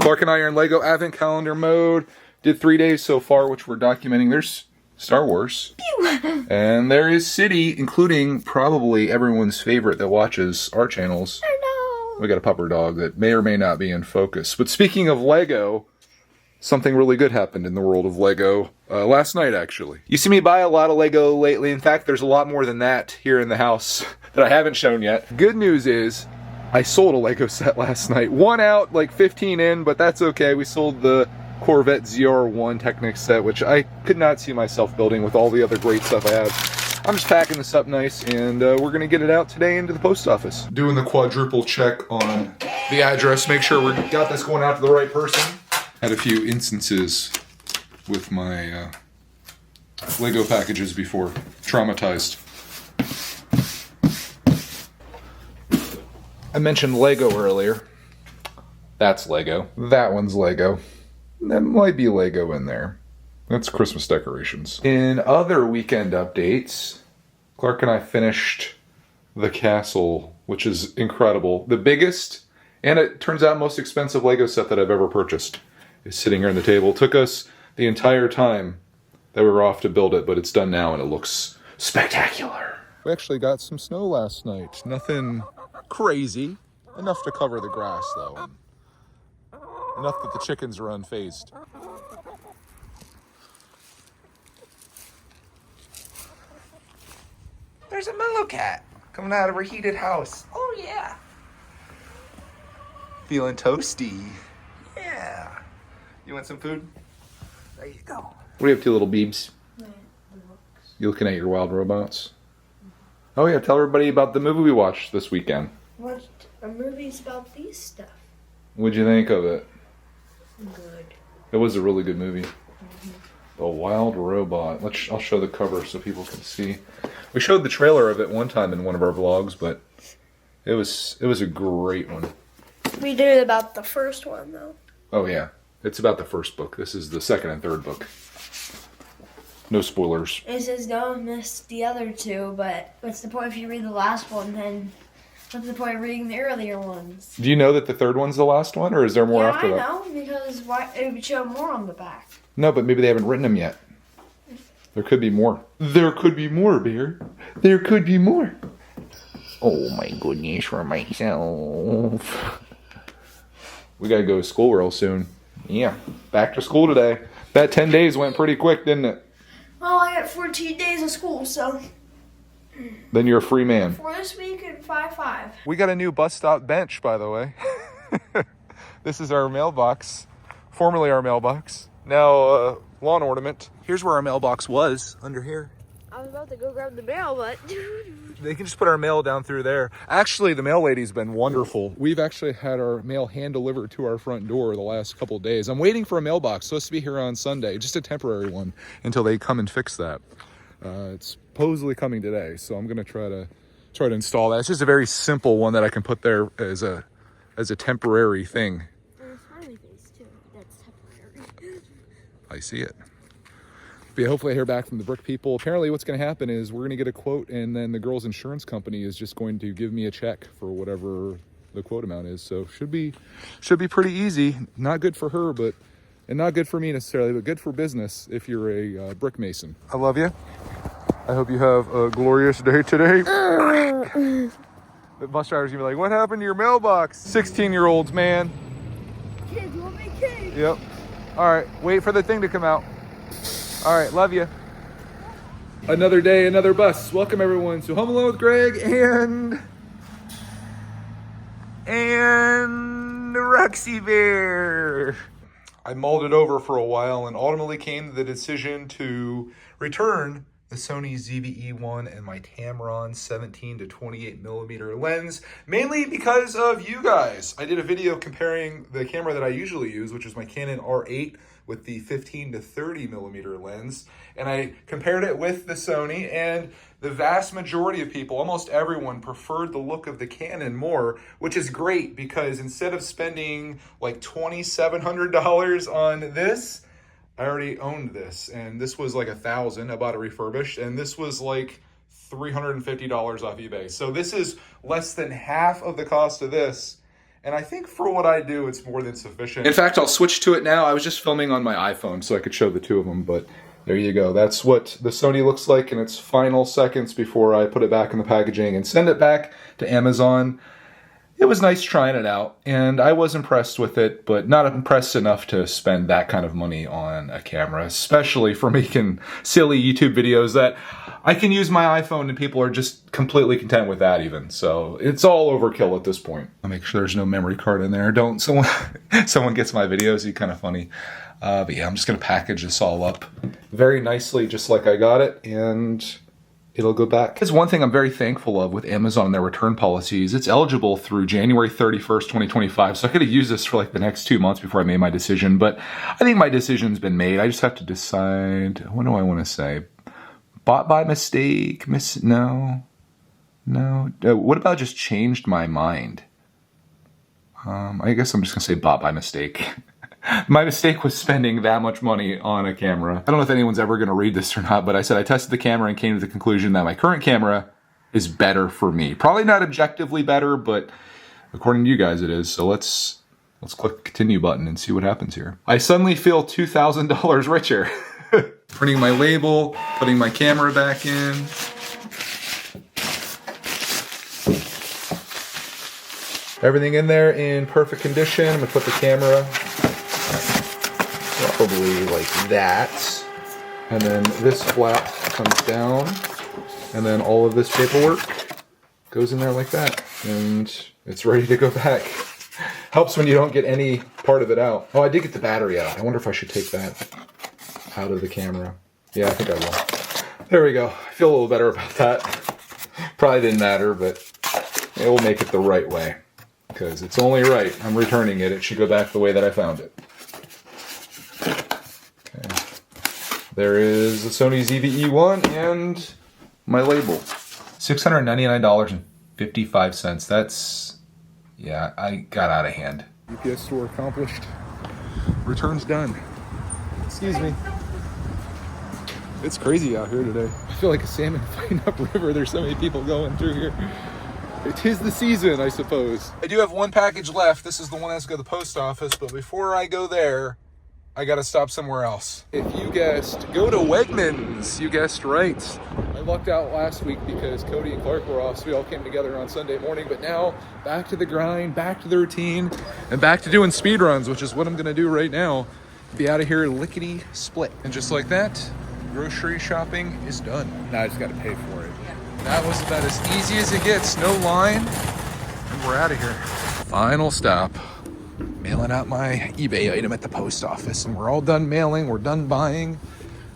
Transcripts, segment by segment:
Clark and I are in Lego Advent Calendar mode. Did 3 days so far, which we're documenting. There's Star Wars. And there is City, including probably everyone's favorite that watches our channels. We got a pupper dog that may or may not be in focus. But speaking of Lego, something really good happened in the world of Lego last night, actually. You see me buy a lot of Lego lately. In fact, there's a lot more than that here in the house that I haven't shown yet. Good news is, I sold a Lego set last night. One out, like 15 in, but that's okay. We sold the Corvette ZR1 Technic set, which I could not see myself building with all the other great stuff I have. I'm just packing this up nice, and we're gonna get it out today into the post office. Doing the quadruple check on the address, make sure we got this going out to the right person. Had a few instances with my Lego packages before. Traumatized. I mentioned Lego earlier. That's Lego. That one's Lego. That might be Lego in there. That's Christmas decorations. In other weekend updates, Clark and I finished the castle, which is incredible. The biggest, and it turns out most expensive Lego set that I've ever purchased is sitting here on the table. It took us the entire time that we were off to build it, but it's done now and it looks spectacular. We actually got some snow last night. Nothing crazy. Enough to cover the grass, though. Enough that the chickens are unfazed. There's a mellow cat coming out of her heated house. Oh, yeah. Feeling toasty. Yeah. You want some food? There you go. What are you up to, little beebs? You looking at your wild robots? Oh yeah, tell everybody about the movie we watched this weekend. Watched a movie about these stuff. What'd you think of it? Good. It was a really good movie. The Wild Robot. I'll show the cover so people can see. We showed the trailer of it one time in one of our vlogs, but it was a great one. We did it about the first one, though. Oh yeah, it's about the first book. This is the second and third book. No spoilers. It says don't miss the other two, but what's the point if you read the last one, then what's the point of reading the earlier ones? Do you know that the third one's the last one, or is there more after that? Yeah, I know, because it would show more on the back. No, but maybe they haven't written them yet. There could be more. There could be more, Bear. There could be more. Oh my goodness, for myself. We gotta go to school real soon. Yeah, back to school today. That 10 days went pretty quick, didn't it? Well, I got 14 days of school, so Then you're a free man. for this week and 5-5. We got a new bus stop bench, by the way. This is our mailbox. Formerly our mailbox. Now, lawn ornament. Here's where our mailbox was, under here. I was about to go grab the mail, but They can just put our mail down through there. Actually, the mail lady's been wonderful. We've actually had our mail hand delivered to our front door the last couple of days. I'm waiting for a mailbox, supposed to be here on Sunday, just a temporary one, until they come and fix that. It's supposedly coming today, so I'm gonna try to install that. It's just a very simple one that I can put there as a temporary thing. there's a smiley face too. That's temporary. I see it. But yeah, hopefully I hear back from the brick people. Apparently what's going to happen is we're going to get a quote, and then the girl's insurance company is just going to give me a check for whatever the quote amount is. So should be pretty easy. Not good for her, and not good for me necessarily, but good for business if you're a brick mason. I love you. I hope you have a glorious day today. The bus driver's going to be like, what happened to your mailbox? 16-year-olds, man. Kids will be kids. Yep. All right, wait for the thing to come out. All right, love you. Another day, another bus. Welcome everyone to Home Alone with Greg and Roxy Bear. I mulled it over for a while and ultimately came to the decision to return the Sony ZV-E1 and my Tamron 17 to 28 millimeter lens, mainly because of you guys. I did a video comparing the camera that I usually use, which is my Canon R8 with the 15 to 30 millimeter lens, and I compared it with the Sony, and the vast majority of people, almost everyone, preferred the look of the Canon more, which is great because instead of spending like $2,700 on this, I already owned this, and this was like $1,000. I bought it refurbished, and this was like $350 off eBay. So this is less than half of the cost of this, And I think for what I do, it's more than sufficient. In fact, I'll switch to it now. I was just filming on my iPhone so I could show the two of them, but there you go. That's what the Sony looks like in its final seconds before I put it back in the packaging and send it back to Amazon. It was nice trying it out, and I was impressed with it, but not impressed enough to spend that kind of money on a camera, especially for making silly YouTube videos that I can use my iPhone and people are just completely content with that even. So it's all overkill at this point. I'll make sure there's no memory card in there. Don't someone gets my videos, it'd be kind of funny. But yeah, I'm just gonna package this all up very nicely, just like I got it, and it'll go back. Because one thing I'm very thankful of with Amazon and their return policies, it's eligible through January 31st, 2025. So I could have used this for like the next 2 months before I made my decision, but I think my decision's been made. I just have to decide, what do I want to say? Bought by mistake? No. What about just changed my mind? I guess I'm just gonna say bought by mistake. My mistake was spending that much money on a camera. I don't know if anyone's ever gonna read this or not, but I said I tested the camera and came to the conclusion that my current camera is better for me. Probably not objectively better, but according to you guys it is. So let's click the continue button and see what happens here. I suddenly feel $2,000 richer. Printing my label, putting my camera back in. Everything in there in perfect condition. I'm gonna put the camera probably like that. And then this flap comes down. And then all of this paperwork goes in there like that. And it's ready to go back. Helps when you don't get any part of it out. Oh, I did get the battery out. I wonder if I should take that out of the camera. Yeah, I think I will. There we go. I feel a little better about that. Probably didn't matter, but it will make it the right way. Because it's only right. I'm returning it. It should go back the way that I found it. Okay. There is the Sony ZV-E1 and my label. $699.55. That's, yeah, I got out of hand. UPS store accomplished. Return's done. Excuse me. It's crazy out here today. I feel like a salmon fighting upriver. There's so many people going through here. It is the season, I suppose. I do have one package left. This is the one that's going to the post office, but before I go there, I gotta stop somewhere else. If you guessed, go to Wegmans. You guessed right. I lucked out last week because Cody and Clark were off, so we all came together on Sunday morning, but now back to the grind, back to the routine, and back to doing speed runs, which is what I'm gonna do right now. Be out of here lickety split. And just like that, grocery shopping is done. Now I just gotta pay for it. That was about as easy as it gets. No line, and we're out of here. Final stop. Mailing out my eBay item at the post office, and we're all done mailing, we're done buying,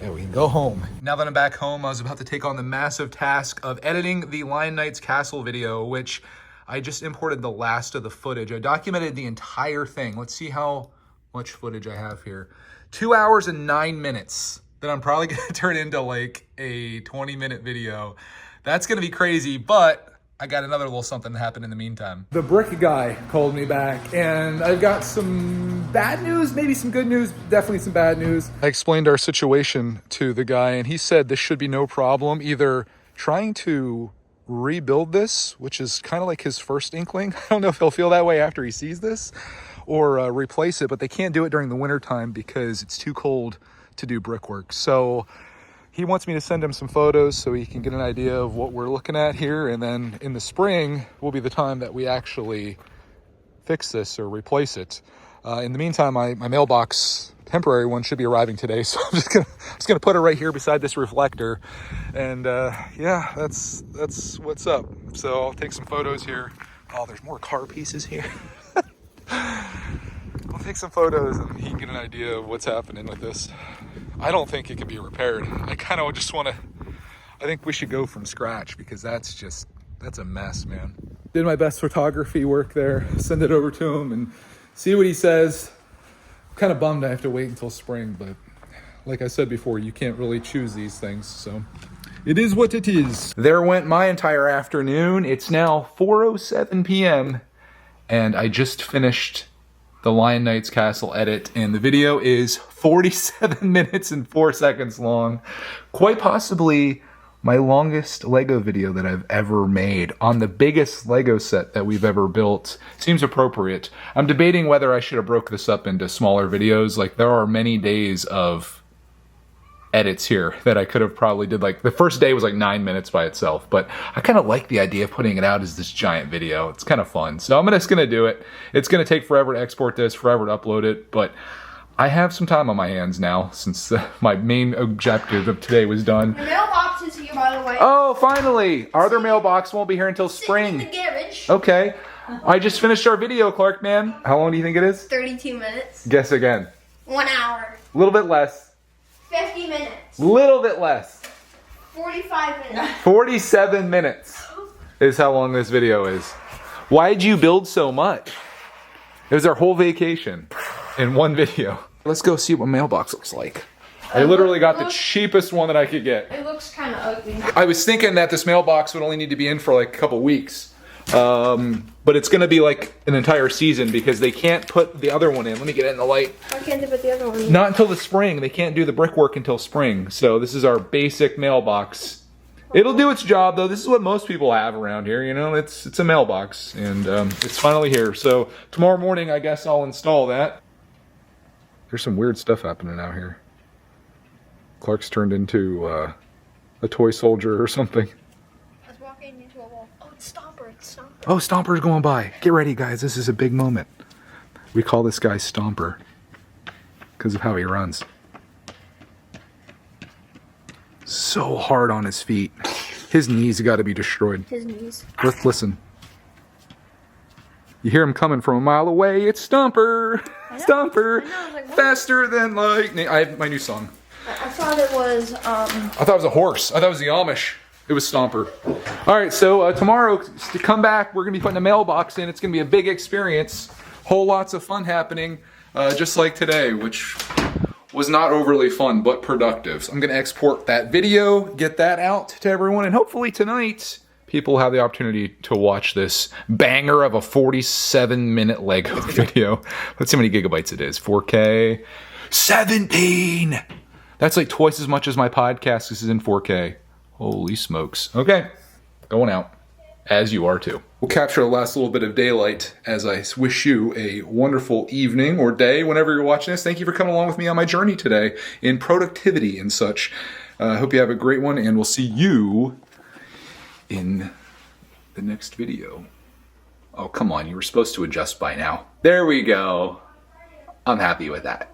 and we can go home. Now that I'm back home, I was about to take on the massive task of editing the Lion Knight's Castle video, which I just imported the last of the footage. I documented the entire thing. Let's see how much footage I have here. 2 hours and 9 minutes that I'm probably gonna turn into like a 20-minute video. That's gonna be crazy, but I got another little something that happened in the meantime. The brick guy called me back, and I've got some bad news, maybe some good news, definitely some bad news. I explained our situation to the guy, and he said this should be no problem, either trying to rebuild this, which is kind of like his first inkling. I don't know if he'll feel that way after he sees this, or replace it, but they can't do it during the winter time because it's too cold to do brickwork. So he wants me to send him some photos so he can get an idea of what we're looking at here. And then in the spring will be the time that we actually fix this or replace it. In the meantime, my mailbox, temporary one, should be arriving today. So I'm just gonna put it right here beside this reflector. And yeah, that's what's up. So I'll take some photos here. Oh, there's more car pieces here. I'll take some photos and he can get an idea of what's happening with this. I don't think it can be repaired. I kind of just want to, I think we should go from scratch because that's a mess, man. Did my best photography work there, send it over to him and see what he says. I'm kind of bummed I have to wait until spring, but like I said before, you can't really choose these things, so it is what it is. There went my entire afternoon. It's now 4:07 p.m. and I just finished the Lion Knight's Castle edit, and the video is 47 minutes and 4 seconds long. Quite possibly my longest Lego video that I've ever made on the biggest Lego set that we've ever built. Seems appropriate. I'm debating whether I should have broke this up into smaller videos. Like, there are many days of edits here that I could have probably did. Like, the first day was like 9 minutes by itself, but I kind of like the idea of putting it out as this giant video. It's kind of fun. So I'm just gonna do it. It's gonna take forever to export this, forever to upload it, but I have some time on my hands now since my main objective of today was done. The mailbox is here, by the way. Oh, finally! Our other mailbox won't be here until spring. In the garage. Okay. I just finished our video, Clark, man. How long do you think it is? 32 minutes. Guess again. 1 hour. A little bit less. 50 minutes. Little bit less. 45 minutes. 47 minutes is how long this video is. Why'd you build so much? It was our whole vacation in one video. Let's go see what my mailbox looks like. I literally got the cheapest one that I could get. It looks kind of ugly. I was thinking that this mailbox would only need to be in for like a couple weeks. But it's gonna be like an entire season because they can't put the other one in. Let me get it in the light. Why can't they put the other one in? Not until the spring. They can't do the brickwork until spring. So this is our basic mailbox. It'll do its job though. This is what most people have around here, you know, it's a mailbox, and it's finally here. So tomorrow morning, I guess I'll install that. There's some weird stuff happening out here. Clark's turned into a toy soldier or something. I was walking into a wall. Oh, it's Stomper, it's Stomper. Oh, Stomper's going by. Get ready, guys. This is a big moment. We call this guy Stomper because of how he runs. So hard on his feet. His knees got to be destroyed. His knees. Let's listen. You hear him coming from a mile away. It's Stomper. Stomper. I was like, what? Faster than lightning. I have my new song. I thought it was, I thought it was a horse. I thought it was the Amish. It was Stomper. All right, so tomorrow, to come back, we're going to be putting a mailbox in. It's going to be a big experience. Whole lots of fun happening, just like today, which was not overly fun, but productive. So I'm going to export that video, get that out to everyone, and hopefully tonight, people will have the opportunity to watch this banger of a 47-minute Lego video. Let's see how many gigabytes it is. 4K. 17! That's like twice as much as my podcast. This is in 4K. Holy smokes. Okay, going out. As you are too. We'll capture the last little bit of daylight as I wish you a wonderful evening or day whenever you're watching this. Thank you for coming along with me on my journey today in productivity and such. I hope you have a great one, and we'll see you in the next video. Oh, come on. You were supposed to adjust by now. There we go. I'm happy with that.